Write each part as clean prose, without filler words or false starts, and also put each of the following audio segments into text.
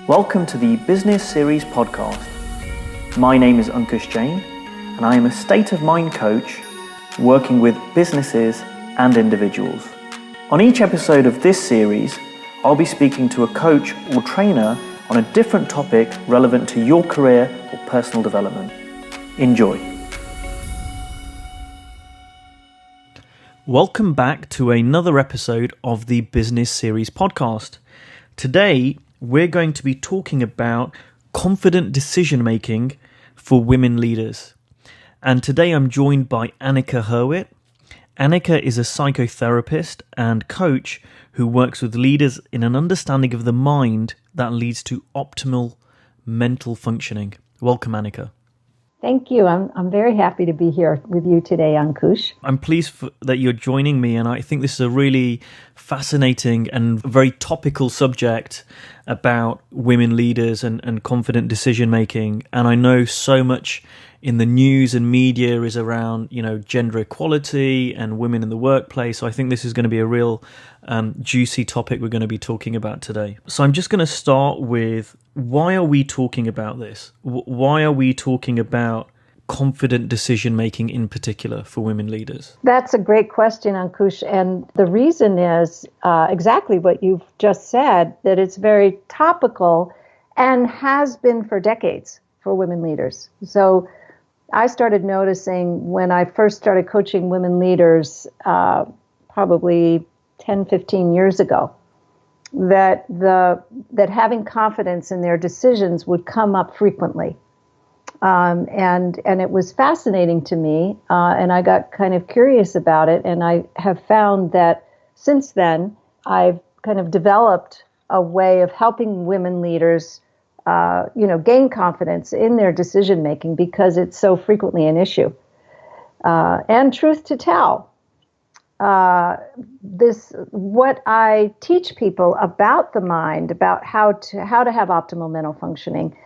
Welcome to the Business Series podcast. My name is Ankush and I am a state of mind coach working with businesses and individuals. On each episode of this series, I'll be speaking to a coach or trainer on a different topic relevant to your career or personal development. Enjoy. Welcome back to another episode of the Business Series podcast. Today, we're going to be talking about confident decision making for women leaders. And today I'm joined by Annika Hurwitt. Annika is a psychotherapist and coach who works with leaders in an understanding of the mind that leads to optimal mental functioning. Welcome, Annika. Thank you. I'm very happy to be here with you today, Ankush. I'm pleased that you're joining me, and I think this is a really fascinating and very topical subject about women leaders and confident decision making. And I know so much in the news and media is around, gender equality and women in the workplace. So I think this is going to be a real juicy topic we're going to be talking about today. So I'm just going to start with, why are we talking about this? Why are we talking about confident decision making in particular for women leaders? That's a great question, Ankush. And the reason is exactly what you've just said, that it's very topical and has been for decades for women leaders. So I started noticing when I first started coaching women leaders probably 10, 15 years ago, that having confidence in their decisions would come up frequently. And it was fascinating to me, and I got kind of curious about it, and I have found that since then, I've kind of developed a way of helping women leaders gain confidence in their decision making because it's so frequently an issue. And truth to tell, what I teach people about the mind, about how to have optimal mental functioning,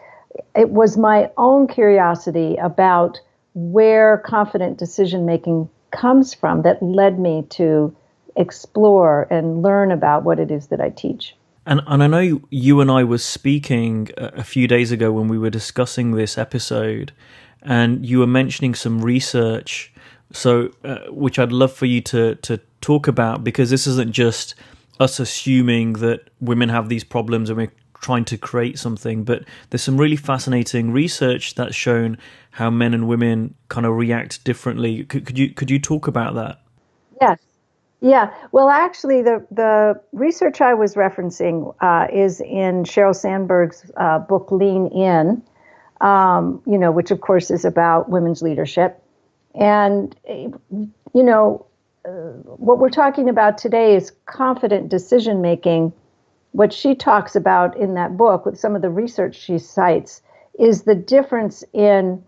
it was my own curiosity about where confident decision making comes from that led me to explore and learn about what it is that I teach. And I know you and I were speaking a few days ago when we were discussing this episode, and you were mentioning some research, which I'd love for you to talk about, because this isn't just us assuming that women have these problems and we're trying to create something, but there's some really fascinating research that's shown how men and women kind of react differently. Could you talk about that? Yes. Yeah. Well, actually, the research I was referencing is in Sheryl Sandberg's book, Lean In, which, of course, is about women's leadership. And, what we're talking about today is confident decision making. What she talks about in that book, with some of the research she cites, is the difference in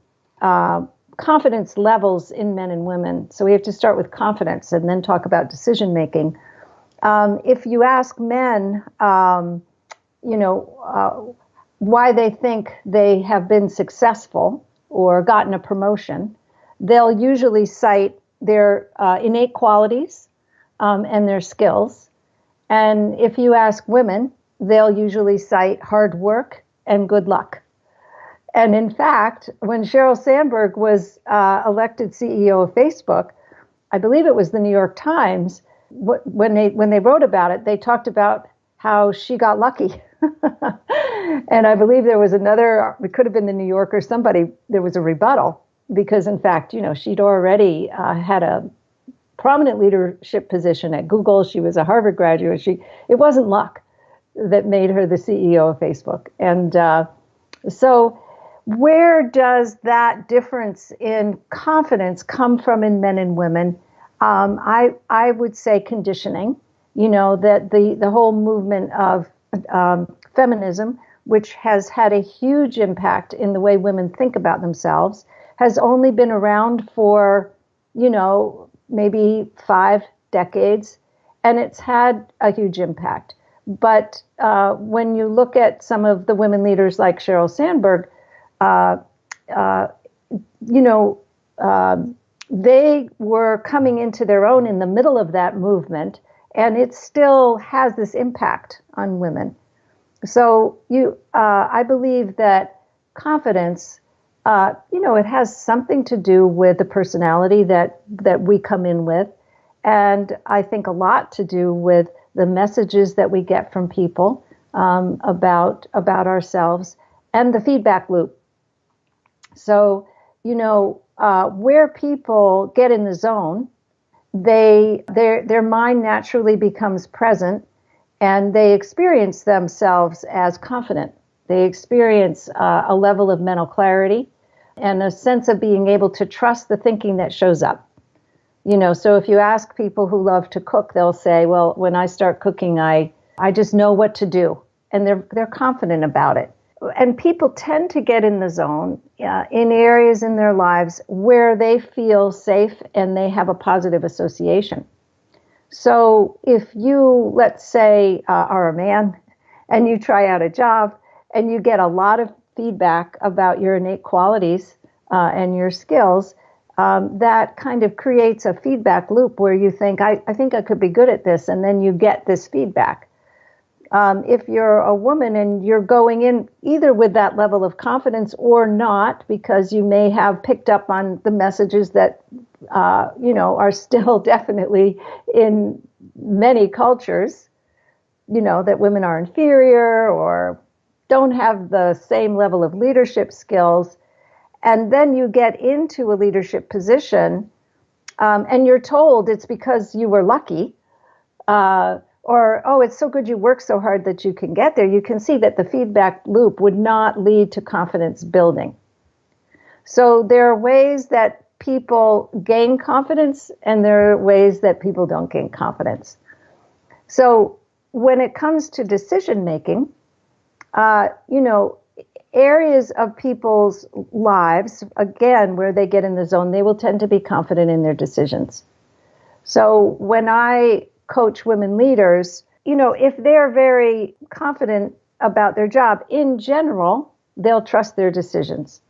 confidence levels in men and women. So we have to start with confidence and then talk about decision making. If you ask men, why they think they have been successful or gotten a promotion, they'll usually cite their innate qualities and their skills. And if you ask women, they'll usually cite hard work and good luck. And in fact, when Sheryl Sandberg was elected CEO of Facebook, I believe it was the New York Times, when they wrote about it, they talked about how she got lucky. And I believe there was it could have been the New Yorker, there was a rebuttal, because in fact, she'd already had a prominent leadership position at Google. She was a Harvard graduate. It wasn't luck that made her the CEO of Facebook. And so where does that difference in confidence come from in men and women? I would say conditioning, that the whole movement of feminism, which has had a huge impact in the way women think about themselves, has only been around for, maybe 5 decades, and it's had a huge impact. But when you look at some of the women leaders like Sheryl Sandberg, they were coming into their own in the middle of that movement, and it still has this impact on women. So I believe that confidence, it has something to do with the personality that we come in with, and I think a lot to do with the messages that we get from people about ourselves and the feedback loop. So, where people get in the zone, their mind naturally becomes present, and they experience themselves as confident. They experience a level of mental clarity and a sense of being able to trust the thinking that shows up. So if you ask people who love to cook, they'll say, well, when I start cooking, I just know what to do. And they're confident about it. And people tend to get in the zone in areas in their lives where they feel safe and they have a positive association. So if you, let's say, are a man and you try out a job and you get a lot of feedback about your innate qualities and your skills, that kind of creates a feedback loop where you think, I think I could be good at this, and then you get this feedback. If you're a woman and you're going in either with that level of confidence or not, because you may have picked up on the messages that, are still definitely in many cultures, that women are inferior or don't have the same level of leadership skills. And then you get into a leadership position and you're told it's because you were lucky. Or, oh, it's so good you work so hard that you can get there. You can see that the feedback loop would not lead to confidence building. So there are ways that people gain confidence and there are ways that people don't gain confidence. So when it comes to decision making, areas of people's lives, again, where they get in the zone, they will tend to be confident in their decisions. So when I coach women leaders, if they're very confident about their job, in general, they'll trust their decisions.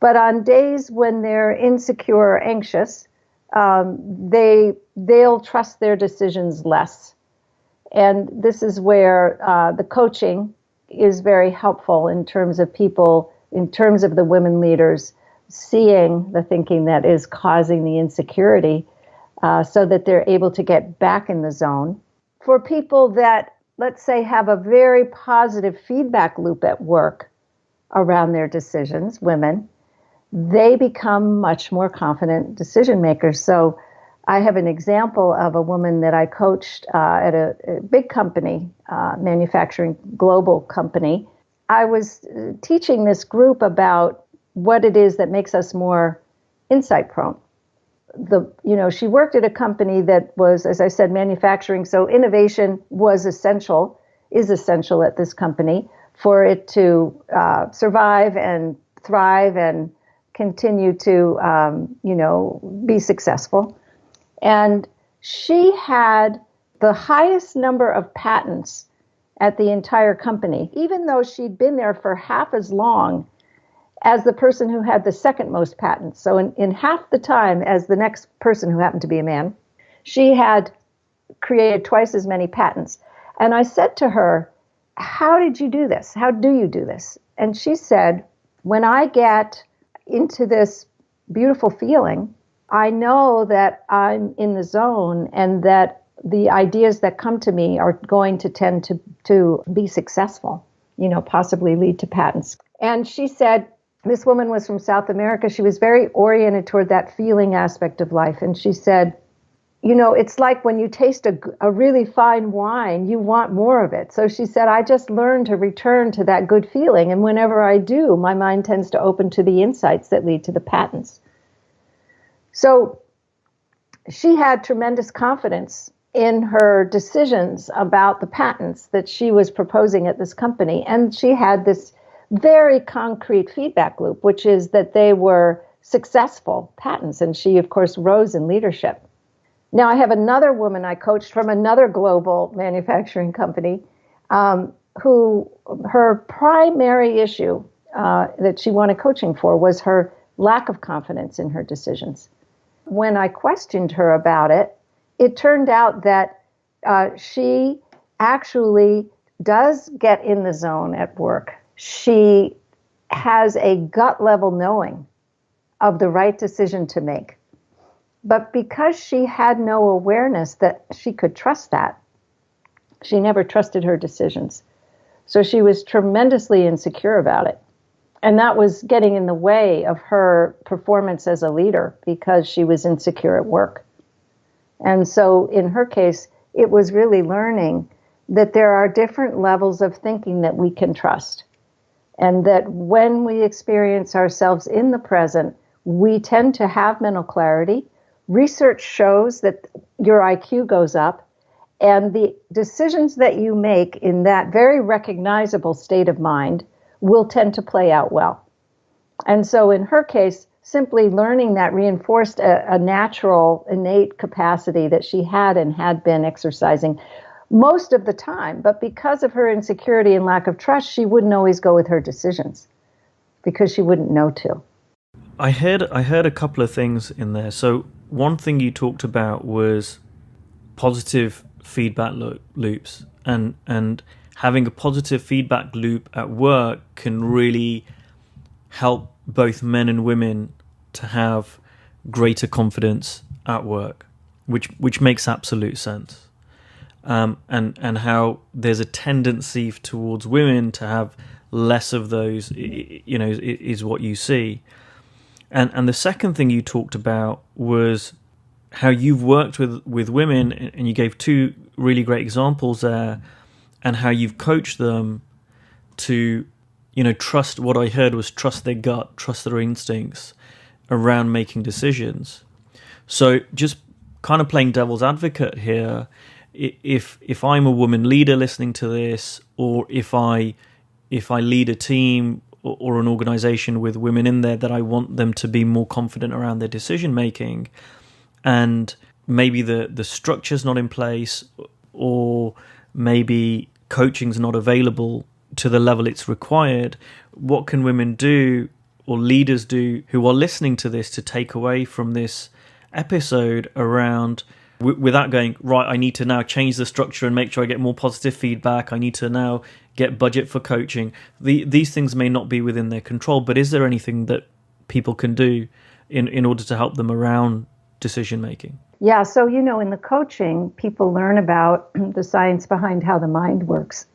But on days when they're insecure or anxious, they'll trust their decisions less. And this is where the coaching is very helpful in terms of the women leaders seeing the thinking that is causing the insecurity, so that they're able to get back in the zone. For people that, let's say, have a very positive feedback loop at work around their decisions, women, they become much more confident decision makers. So I have an example of a woman that I coached at a big company, manufacturing global company. I was teaching this group about what it is that makes us more insight prone. She worked at a company that was, as I said, manufacturing. So innovation is essential at this company for it to survive and thrive and continue to, be successful. And she had the highest number of patents at the entire company, even though she'd been there for half as long as the person who had the second most patents. So in half the time as the next person, who happened to be a man, she had created twice as many patents. And I said to her, how did you do this? How do you do this? And she said, when I get into this beautiful feeling, I know that I'm in the zone and that the ideas that come to me are going to tend to be successful, possibly lead to patents. And she said, this woman was from South America. She was very oriented toward that feeling aspect of life. And she said, it's like when you taste a really fine wine, you want more of it. So she said, I just learned to return to that good feeling. And whenever I do, my mind tends to open to the insights that lead to the patents. So she had tremendous confidence in her decisions about the patents that she was proposing at this company. And she had this very concrete feedback loop, which is that they were successful patents. And she, of course, rose in leadership. Now, I have another woman I coached from another global manufacturing company who her primary issue that she wanted coaching for was her lack of confidence in her decisions. When I questioned her about it, it turned out that she actually does get in the zone at work, she has a gut level knowing of the right decision to make. But because she had no awareness that she could trust that, she never trusted her decisions. So she was tremendously insecure about it. And that was getting in the way of her performance as a leader because she was insecure at work. And so in her case, it was really learning that there are different levels of thinking that we can trust. And that when we experience ourselves in the present, we tend to have mental clarity. Research shows that your IQ goes up, and the decisions that you make in that very recognizable state of mind will tend to play out well. And so in her case, simply learning that reinforced a natural, innate capacity that she had and had been exercising most of the time. But because of her insecurity and lack of trust, she wouldn't always go with her decisions because she wouldn't know to. I heard a couple of things in there. So one thing you talked about was positive feedback loops, and having a positive feedback loop at work can really help both men and women to have greater confidence at work, which makes absolute sense. And how there's a tendency towards women to have less of those, is what you see. And the second thing you talked about was how you've worked with women, and you gave two really great examples there, and how you've coached them to, trust. What I heard was trust their gut, trust their instincts around making decisions. So just kind of playing devil's advocate here, if I'm a woman leader listening to this, or if I lead a team or an organization with women in there that I want them to be more confident around their decision making, and maybe the structure's not in place, or maybe coaching's not available to the level it's required, what can women do or leaders do who are listening to this to take away from this episode around, without going, right, I need to now change the structure and make sure I get more positive feedback, I need to now get budget for coaching. These things may not be within their control, but is there anything that people can do in order to help them around decision making? Yeah, so in the coaching, people learn about the science behind how the mind works.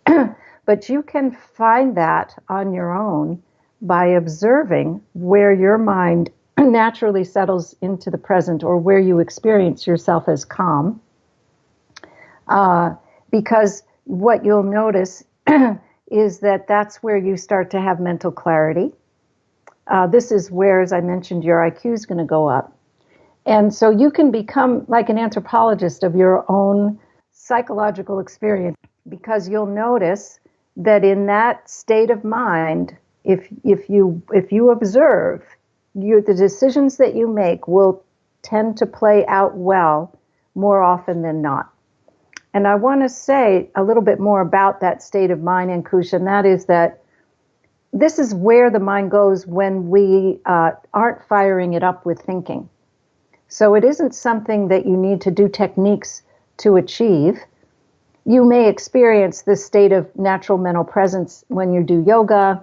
But you can find that on your own by observing where your mind naturally settles into the present, or where you experience yourself as calm. Because what you'll notice is that that's where you start to have mental clarity. This is where, as I mentioned, your IQ is going to go up. And so you can become like an anthropologist of your own psychological experience, because you'll notice that in that state of mind, if you observe, the decisions that you make will tend to play out well more often than not. And I want to say a little bit more about that state of mind, Ankush, and that is that this is where the mind goes when we aren't firing it up with thinking. So it isn't something that you need to do techniques to achieve. You may experience this state of natural mental presence when you do yoga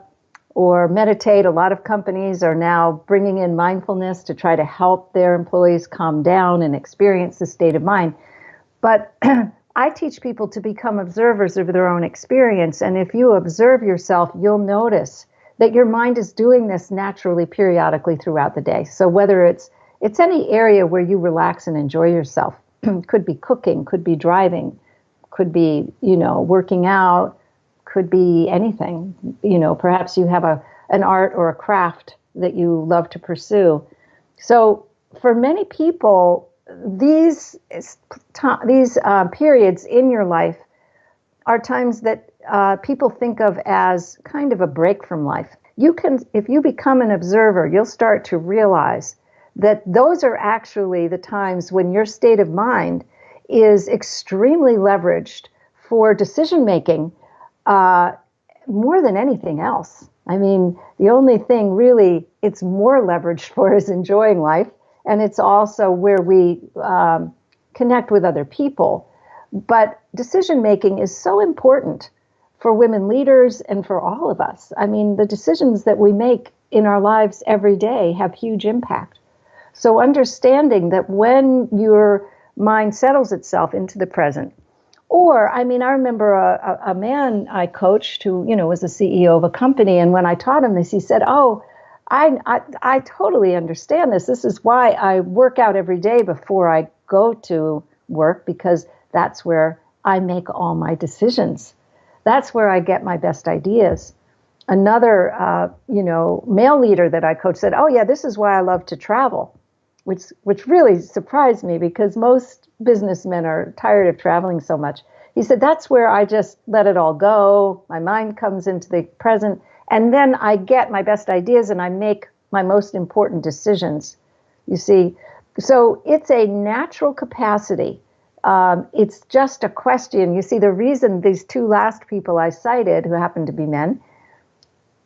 or meditate. A lot of companies are now bringing in mindfulness to try to help their employees calm down and experience the state of mind. But I teach people to become observers of their own experience. And if you observe yourself, you'll notice that your mind is doing this naturally, periodically throughout the day. So whether it's any area where you relax and enjoy yourself, could be cooking, could be driving, could be, working out, could be anything. Perhaps you have an art or a craft that you love to pursue. So for many people, these periods in your life are times that people think of as kind of a break from life. If you become an observer, you'll start to realize that those are actually the times when your state of mind is extremely leveraged for decision making, more than anything else. I mean, the only thing really it's more leveraged for is enjoying life, and it's also where we connect with other people. But decision making is so important for women leaders and for all of us. I mean, the decisions that we make in our lives every day have huge impact. So understanding that when your mind settles itself into the present, or, I mean, I remember a man I coached who, was the CEO of a company. And when I taught him this, he said, I totally understand this. This is why I work out every day before I go to work, because that's where I make all my decisions. That's where I get my best ideas. Another, male leader that I coached said, oh, yeah, this is why I love to travel, which really surprised me, because most businessmen are tired of traveling so much. He said, that's where I just let it all go. My mind comes into the present, and then I get my best ideas and I make my most important decisions. You see, so it's a natural capacity. It's just a question. You see, the reason these two last people I cited, who happened to be men,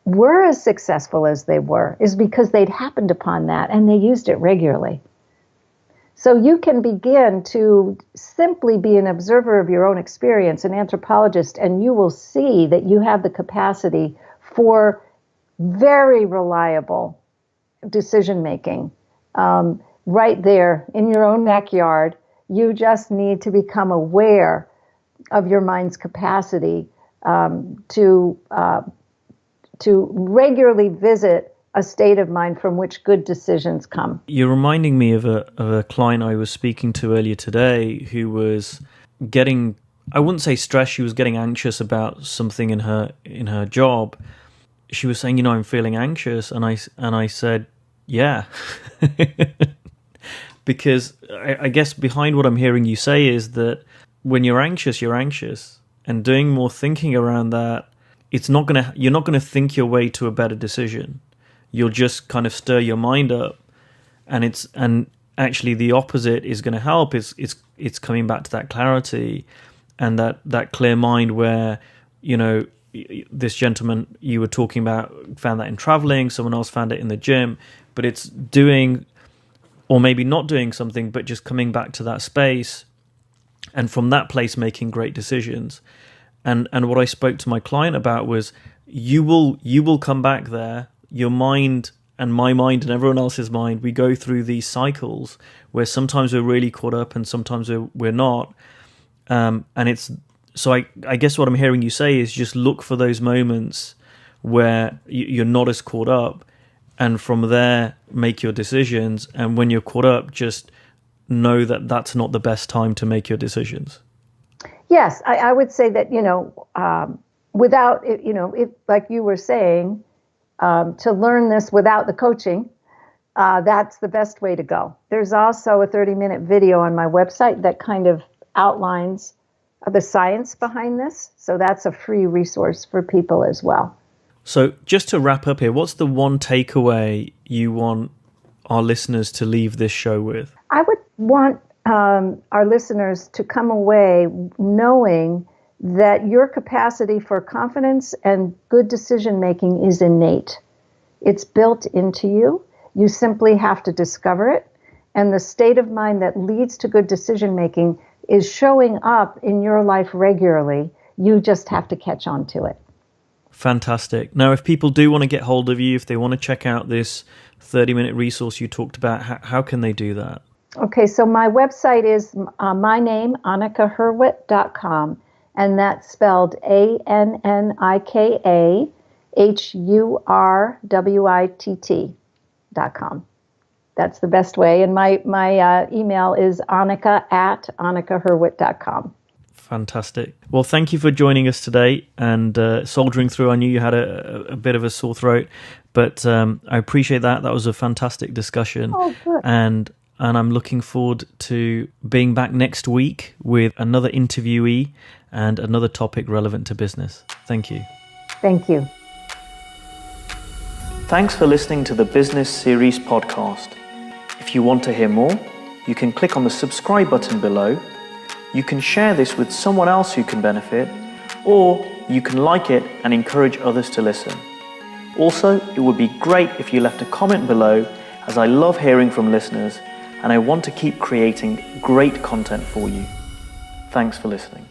were as successful as they were is because they'd happened upon that and they used it regularly. So you can begin to simply be an observer of your own experience, an anthropologist, and you will see that you have the capacity for very reliable decision making right there in your own backyard. You just need to become aware of your mind's capacity to regularly visit a state of mind from which good decisions come. You're reminding me of a client I was speaking to earlier today who was getting, I wouldn't say stressed, she was getting anxious about something in her job. She was saying, I'm feeling anxious, and I said, yeah. Because I guess behind what I'm hearing you say is that when you're anxious, and doing more thinking around that, you're not gonna think your way to a better decision. You'll just kind of stir your mind up, and actually the opposite is going to help. It's coming back to that clarity and that clear mind where, this gentleman you were talking about found that in traveling, someone else found it in the gym, but it's doing, or maybe not doing something, but just coming back to that space, and from that place making great decisions. And what I spoke to my client about was, you will come back there. Your mind and my mind and everyone else's mind, we go through these cycles where sometimes we're really caught up and sometimes we're not. And it's, so I guess what I'm hearing you say is just look for those moments where you're not as caught up, and from there make your decisions. And when you're caught up, just know that that's not the best time to make your decisions. Yes, I would say that, without, if, like you were saying, to learn this without the coaching, that's the best way to go. There's also a 30-minute video on my website that kind of outlines the science behind this. So that's a free resource for people as well. So just to wrap up here, what's the one takeaway you want our listeners to leave this show with? I would want our listeners to come away knowing that your capacity for confidence and good decision making is innate. It's built into you. You simply have to discover it. And the state of mind that leads to good decision making is showing up in your life regularly. You just have to catch on to it. Fantastic. Now, if people do want to get hold of you, if they want to check out this 30-minute resource you talked about, how can they do that? Okay, so my website is my name, AnnikaHurwitt.com. And that's spelled AnnikaHurwitt.com. That's the best way. And my email is Annika@AnnikaHurwitt.com. Fantastic. Well, thank you for joining us today and soldiering through. I knew you had a bit of a sore throat, but I appreciate that. That was a fantastic discussion. Oh, good. And I'm looking forward to being back next week with another interviewee and another topic relevant to business. Thank you. Thank you. Thanks for listening to the Business Series podcast. If you want to hear more, you can click on the subscribe button below. You can share this with someone else who can benefit, or you can like it and encourage others to listen. Also, it would be great if you left a comment below, as I love hearing from listeners and I want to keep creating great content for you. Thanks for listening.